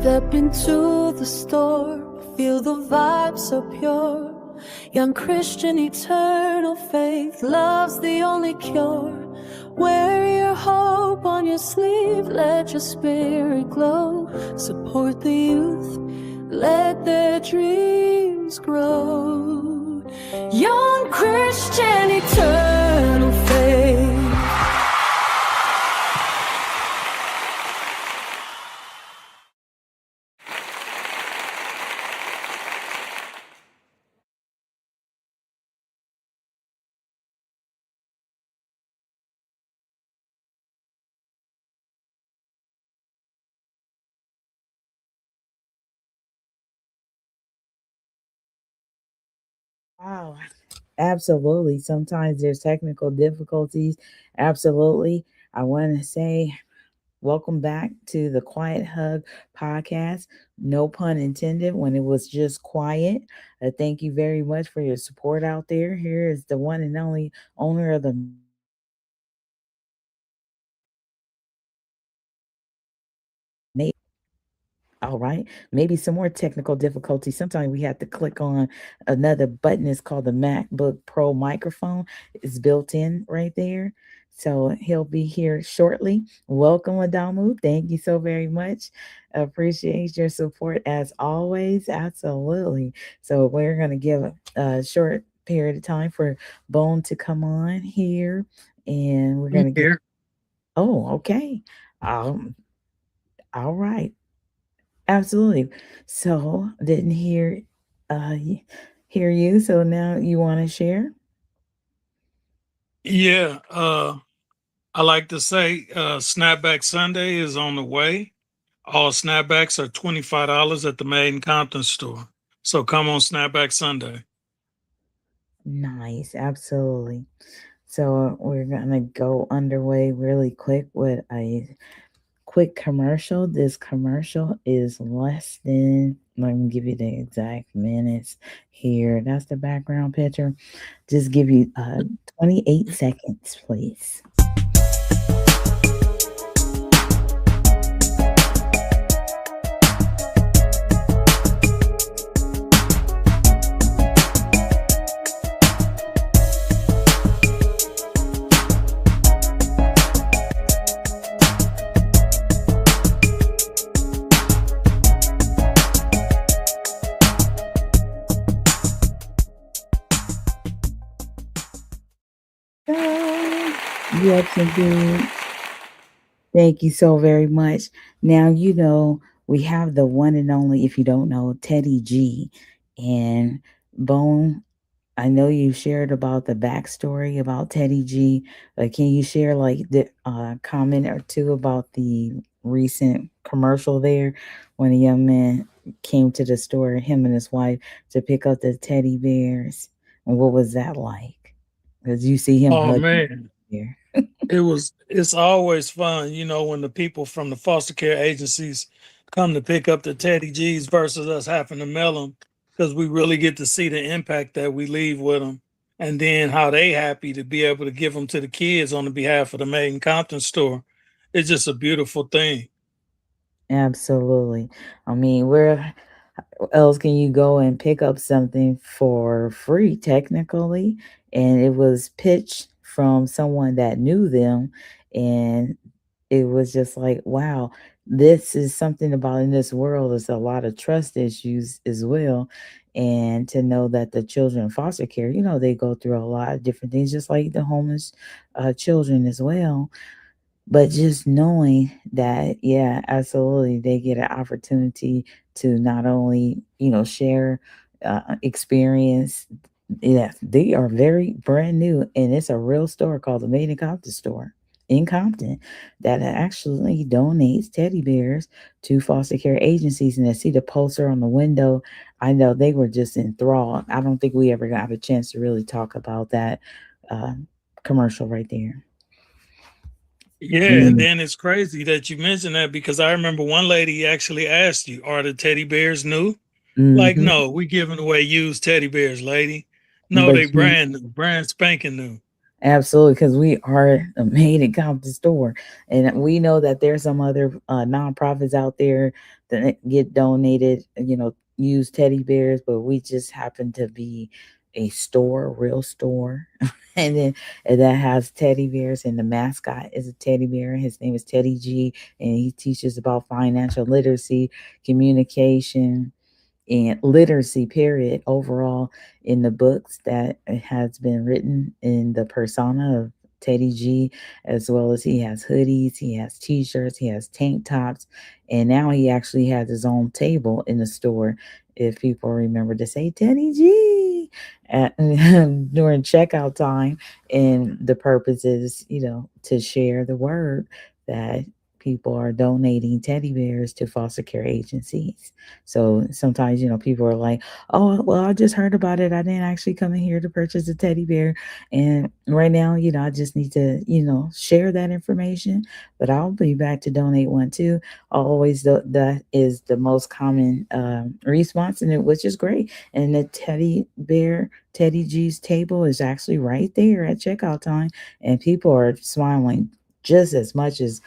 Step into the store, feel the vibe so pure. Young Christian, eternal faith, love's the only cure. Wear your hope on your sleeve, let your spirit glow. Support the youth, let their dreams grow. Young Christian, eternal faith. Wow, absolutely. Sometimes there's technical difficulties. Absolutely. I want to say welcome back to the Quiet Hug podcast. No pun intended when it was just quiet. Thank you very much for your support out there. Here is the one and only owner of the All right. Maybe some more technical difficulties. Sometimes we have to click on another button. It's called the MacBook Pro microphone. It's built in right there. So he'll be here shortly. Welcome, Adamu. Thank you so very much. Appreciate your support as always. Absolutely. So we're going to give a short period of time for Bone to come on here. And we're going to get. Here. Oh, okay. Um, all right. Absolutely. So didn't hear you. So now you want to share? Yeah, I like to say Snapback Sunday is on the way. All snapbacks are $25 at the Made in Compton store. So come on Snapback Sunday. Nice, absolutely. So we're gonna go underway really quick with a quick commercial. This commercial is less than, let me give you the exact minutes here. That's the background picture. Just give you 28 seconds, please. Yes, indeed. Thank you so very much. Now, we have the one and only, if you don't know, Teddy G. And Bone, I know you shared about the backstory about Teddy G. Can you share like the comment or two about the recent commercial there when a young man came to the store, him and his wife, to pick up the teddy bears? And what was that like? Because you see him Oh hugging man, there. it's always fun, when the people from the foster care agencies come to pick up the Teddy G's versus us having to mail them because we really get to see the impact that we leave with them and then how they happy to be able to give them to the kids on the behalf of the Made in Compton store. It's just a beautiful thing. Absolutely. I mean, where else can you go and pick up something for free, technically? And it was pitched from someone that knew them. And it was just like, wow, this is something about in this world. There's a lot of trust issues as well. And to know that the children in foster care, they go through a lot of different things, just like the homeless children as well. But just knowing that, yeah, absolutely, they get an opportunity to not only, share experience. Yeah, they are very brand new, and it's a real store called the Made in Compton store in Compton that actually donates teddy bears to foster care agencies. And I see the poster on the window. I know they were just enthralled. I don't think we ever got a chance to really talk about that uh, commercial right there. Yeah, and Mm. then it's crazy that you mentioned that because I remember one lady actually asked you, "Are the teddy bears new?" Like, Mhm. no, we giving away used teddy bears, lady. No, But they you brand new, brand spanking new. Absolutely, because we are a made and compton store, and we know that there's some other nonprofits out there that get donated, use teddy bears, but we just happen to be a store, a real store, and that has teddy bears, and the mascot is a teddy bear. His name is Teddy G, and he teaches about financial literacy, communication, and literacy period overall in the books that has been written in the persona of Teddy G, as well as he has hoodies, he has t-shirts, he has tank tops, and now he actually has his own table in the store. If people remember to say Teddy G at, during checkout time, and the purpose is, to share the word that people are donating teddy bears to foster care agencies. So sometimes, people are like, oh, well, I just heard about it. I didn't actually come in here to purchase a teddy bear. And right now, I just need to, share that information. But I'll be back to donate one too. Always, that is the most common response, which is great. And the teddy bear, Teddy G's table is actually right there at checkout time. And people are smiling just as much as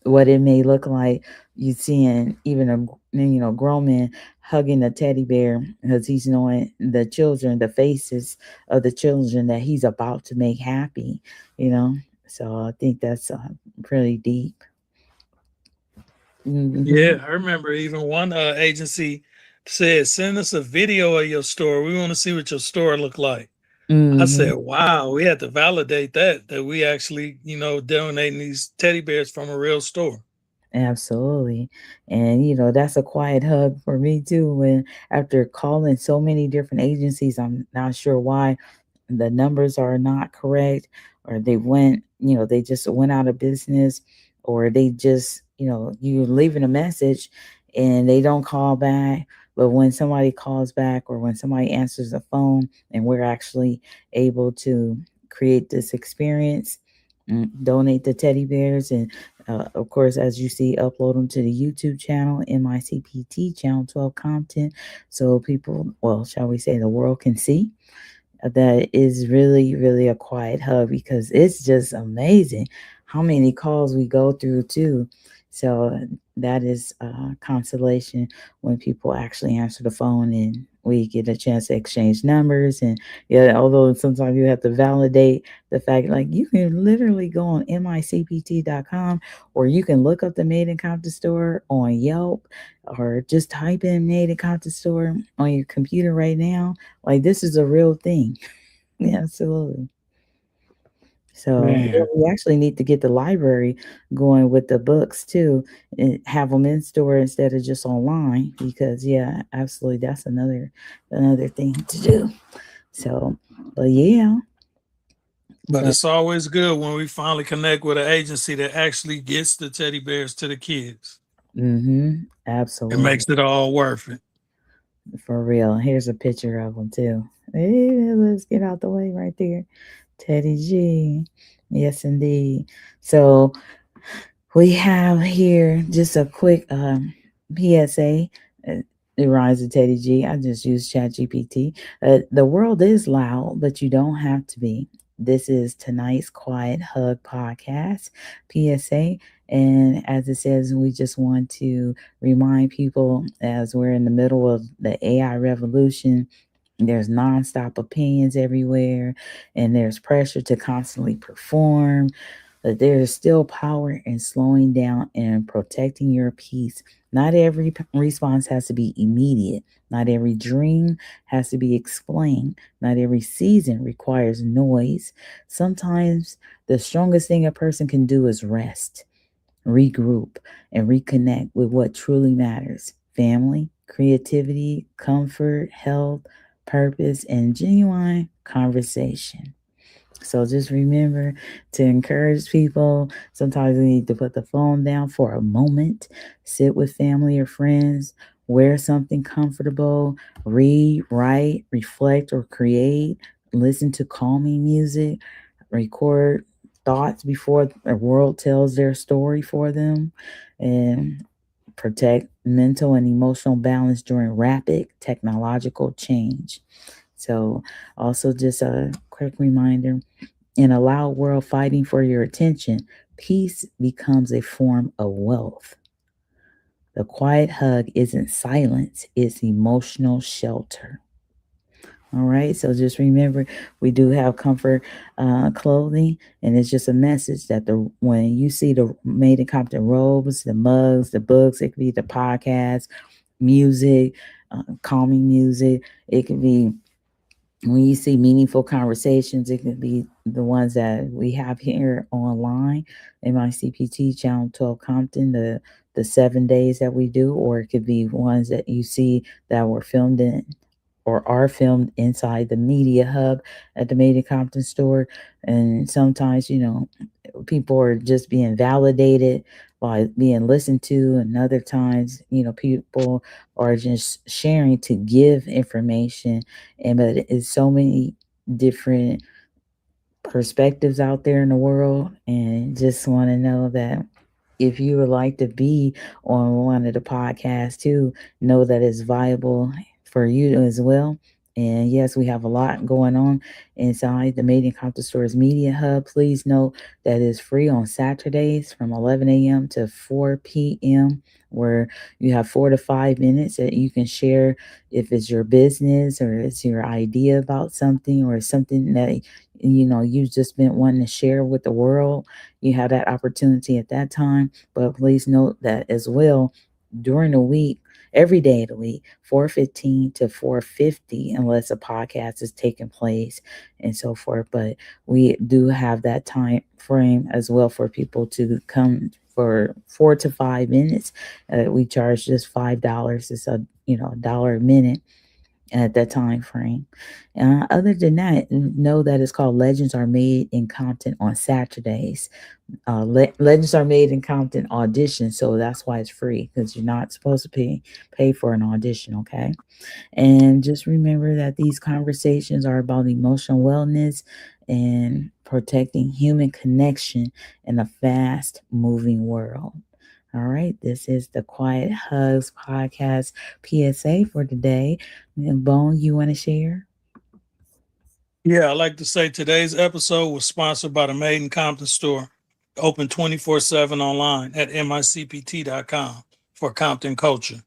what it may look like. You seeing even a grown man hugging a teddy bear because he's knowing the faces of the children that he's about to make happy. You know, so I think that's pretty deep. Yeah, Hmm. I remember even one agency said, "Send us a video of your store. We want to see what your store look like." I Hmm. said, "Wow, we had to validate that we actually, donating these teddy bears from a real store." Absolutely. And that's a quiet hug for me too. When after calling so many different agencies, I'm not sure why the numbers are not correct, or they just went out of business, or they just, you're leaving a message and they don't call back. But when somebody calls back, or when somebody answers the phone, and we're actually able to create this experience, donate the teddy bears, and of course, as you see, upload them to the YouTube channel, MICPT Channel 12 Content, so people, well, shall we say, the world can see. That is really, really a quiet hub, because it's just amazing how many calls we go through too. So that is consolation when people actually answer the phone and we get a chance to exchange numbers. And yeah, although sometimes you have to validate the fact, like, you can literally go on micpt.com, or you can look up the Made in Compton store on Yelp, or just type in Made in Compton store on your computer right now. Like, this is a real thing. Yeah, absolutely. So yeah, Man, we actually need to get the library going with the books too, and have them in store instead of just online. Because yeah, absolutely, that's another thing to do. So, but yeah, but so it's always good when we finally connect with an agency that actually gets the teddy bears to the kids. It absolutely, makes it all worth it. for real. Here's a picture of them too. Hey, let's get out the way right there. Teddy G. Yes, indeed. So we have here just a quick PSA. uh, The rise of Teddy G. I just used ChatGPT. The world is loud, but you don't have to be. This is tonight's Quiet Hug podcast, PSA. And as it says, we just want to remind people, as we're in the middle of the AI revolution, there's nonstop opinions everywhere, and there's pressure to constantly perform. But there is still power in slowing down and protecting your peace. Not every response has to be immediate. Not every dream has to be explained. Not every season requires noise. Sometimes the strongest thing a person can do is rest, regroup, and reconnect with what truly matters: family, creativity, comfort, health, purpose, and genuine conversation. So just remember to encourage people. Sometimes we need to put the phone down for a moment, sit with family or friends, wear something comfortable, read, write, reflect, or create, listen to calming music, record thoughts before the world tells their story for them, and protect mental and emotional balance during rapid technological change. So, also, just a quick reminder, In a loud world fighting for your attention, peace becomes a form of wealth. The quiet hug isn't silence, it's emotional shelter. All right, so just remember, we do have comfort clothing, and it's just a message that the when you see the Made in Compton robes, the mugs, the books, it could be the podcast, music, calming music. It could be when you see meaningful conversations. It could be the ones that we have here online, MICPT Channel 12 Compton, the 7 days that we do, or it could be ones that you see that were filmed in or are filmed inside the media hub at the Made in Compton store. And sometimes, people are just being validated by being listened to, and other times, people are just sharing to give information. But it's so many different perspectives out there in the world, and just want to know that if you would like to be on one of the podcasts too, know that it's viable for you as well. And yes, we have a lot going on inside the Made in Compton Stores Media Hub. Please note that it's free on Saturdays from 11 a.m. to 4 p.m., where you have 4 to 5 minutes that you can share if it's your business or it's your idea about something, or something that you've just been wanting to share with the world. You have that opportunity at that time. But please note that as well, during the week, every day of the week, 4:15 to 4:50, unless a podcast is taking place and so forth. But we do have that time frame as well for people to come for 4 to 5 minutes. We charge just $5. It's $1 a minute at that time frame. Other than that, know that it's called Legends Are Made in Compton on Saturdays. Legends Are Made in Compton audition, so that's why it's free, because you're not supposed to pay for an audition, okay? And just remember that these conversations are about emotional wellness and protecting human connection in a fast moving world. All right, this is the Quiet Hugs podcast PSA for today. And Bone, you want to share? Yeah, I'd like to say today's episode was sponsored by the Made in Compton store, open 24/7 online at micpt.com for Compton culture.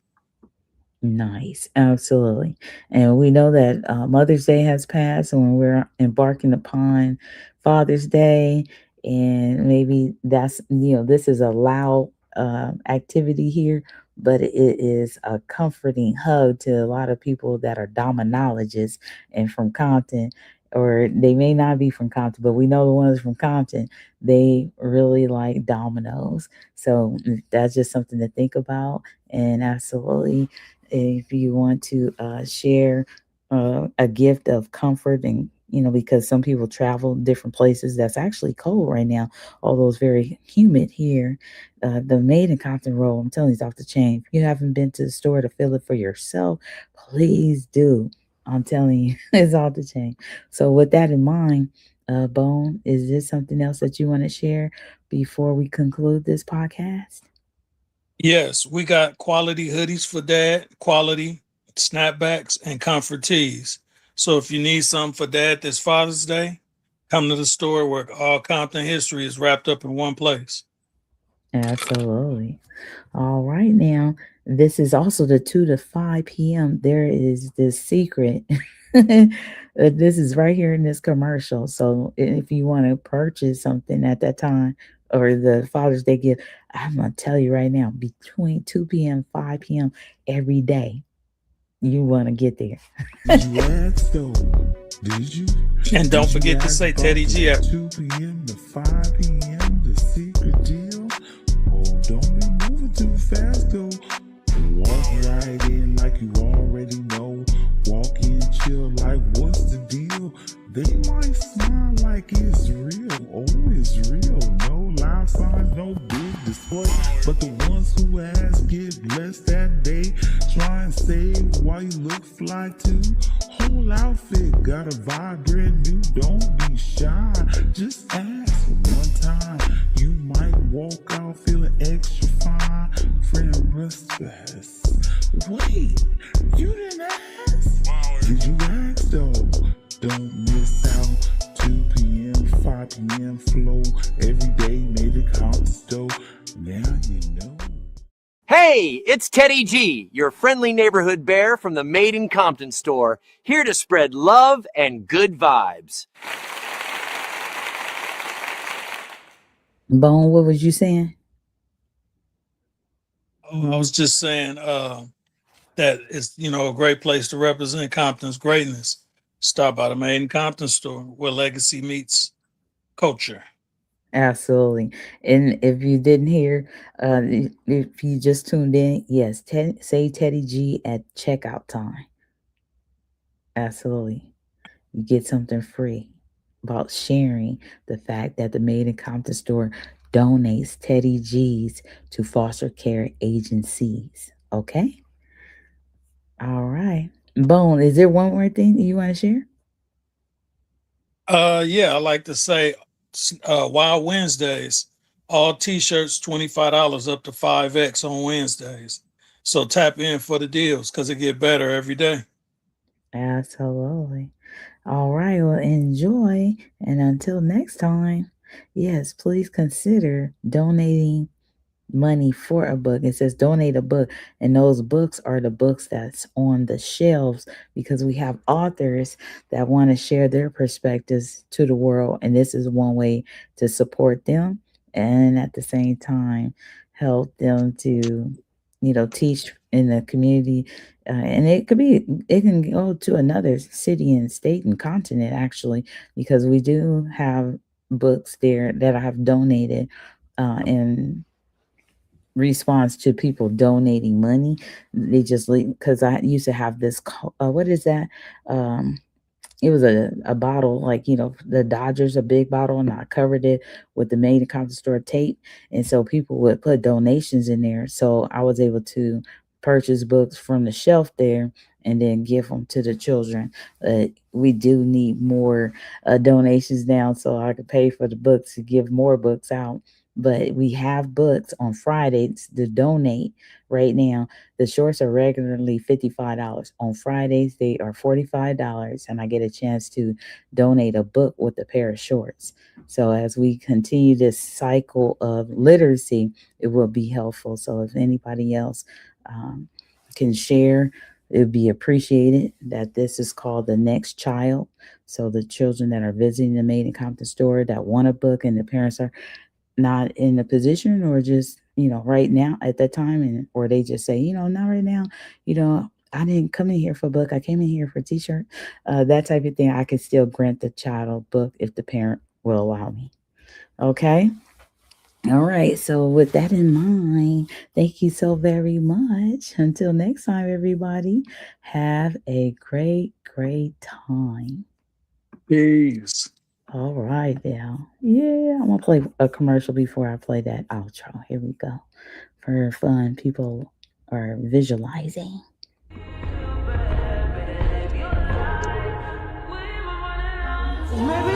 Nice, absolutely. And we know that Mother's Day has passed, and we're embarking upon Father's Day, and maybe that's this is a loud activity here, but it is a comforting hug to a lot of people that are dominologists and from Compton, or they may not be from Compton, but we know the ones from Compton, they really like dominoes. So that's just something to think about. And absolutely, if you want to share a gift of comfort, and because some people travel different places that's actually cold right now, although it's very humid here. The Made in Compton roll, I'm telling you, it's off the chain. If you haven't been to the store to feel it for yourself, please do. I'm telling you, it's off the chain. So with that in mind, Bone, is there something else that you want to share before we conclude this podcast? Yes, we got quality hoodies for dad, quality snapbacks, and comfort tees. So if you need something for dad this Father's Day, come to the store where all Compton history is wrapped up in one place. Absolutely. All right, now this is also the 2 to 5 p.m. There is this secret. This is right here in this commercial. So if you want to purchase something at that time, or the Father's Day gift, I'm going to tell you right now, between 2 p.m. 5 p.m. every day, you want to get there. Did you? And don't forget to say Teddy G at 2 p.m. to 5 p.m. The secret deal. Oh, don't be moving too fast, though. Walk right in like you already know. Walk in chill like what's the deal? They might smile like it's real. Oh, it's real. No live signs, no big display. But the ones who ask get blessed that day. Try and save while you look fly too. Whole outfit got a vibrant new. Don't be shy. Just ask one time. You might walk out feeling extra fine. Friend restless. Wait, you didn't ask? Did you ask though? Don't miss out. 2 p.m. 5 5 p.m. flow. Every day made it count still. Now you know. Hey, it's Teddy G, your friendly neighborhood bear from the Made in Compton store, here to spread love and good vibes. Bone, what was you saying? I was just saying that it's a great place to represent Compton's greatness. Stop by the Made in Compton store where legacy meets culture. Absolutely. And if you didn't hear, if you just tuned in, yes, say Teddy G at checkout time. Absolutely. You get something free about sharing the fact that the Made in Compton store donates Teddy G's to foster care agencies. Okay? All right. Bone, is there one more thing that you want to share? Yeah, I like to say Wild Wednesdays, all t-shirts $25 up to 5X on Wednesdays. So tap in for the deals because it get better every day. Absolutely. All right. Well, enjoy. And until next time, yes, please consider donating money for a book. It says donate a book, and those books are the books that's on the shelves because we have authors that want to share their perspectives to the world, and this is one way to support them and at the same time help them to teach in the community. And it can go to another city and state and continent actually, because we do have books there that I have donated in response to people donating money. They just because I used to have this what is that, it was a bottle, like the Dodgers, a big bottle, and I covered it with the Made in Compton store tape, and so people would put donations in there, so I was able to purchase books from the shelf there and then give them to the children. We do need more donations now so I could pay for the books to give more books out. But we have books on Fridays to donate right now. The shorts are regularly $55. On Fridays, they are $45, and I get a chance to donate a book with a pair of shorts. So as we continue this cycle of literacy, it will be helpful. So if anybody else can share, it would be appreciated. That this is called The Next Child. So the children that are visiting the Made in Compton store that want a book and the parents are not in a position, or just right now at that time, and or they just say not right now, I didn't come in here for a book, I came in here for a t-shirt, that type of thing. I can still grant the child a book if the parent will allow me. Okay. All right, so with that in mind, thank you so very much. Until next time, everybody, have a great time. Peace. All right, now. Yeah, I'm going to play a commercial before I play that outro. Here we go. For fun, people are visualizing. Maybe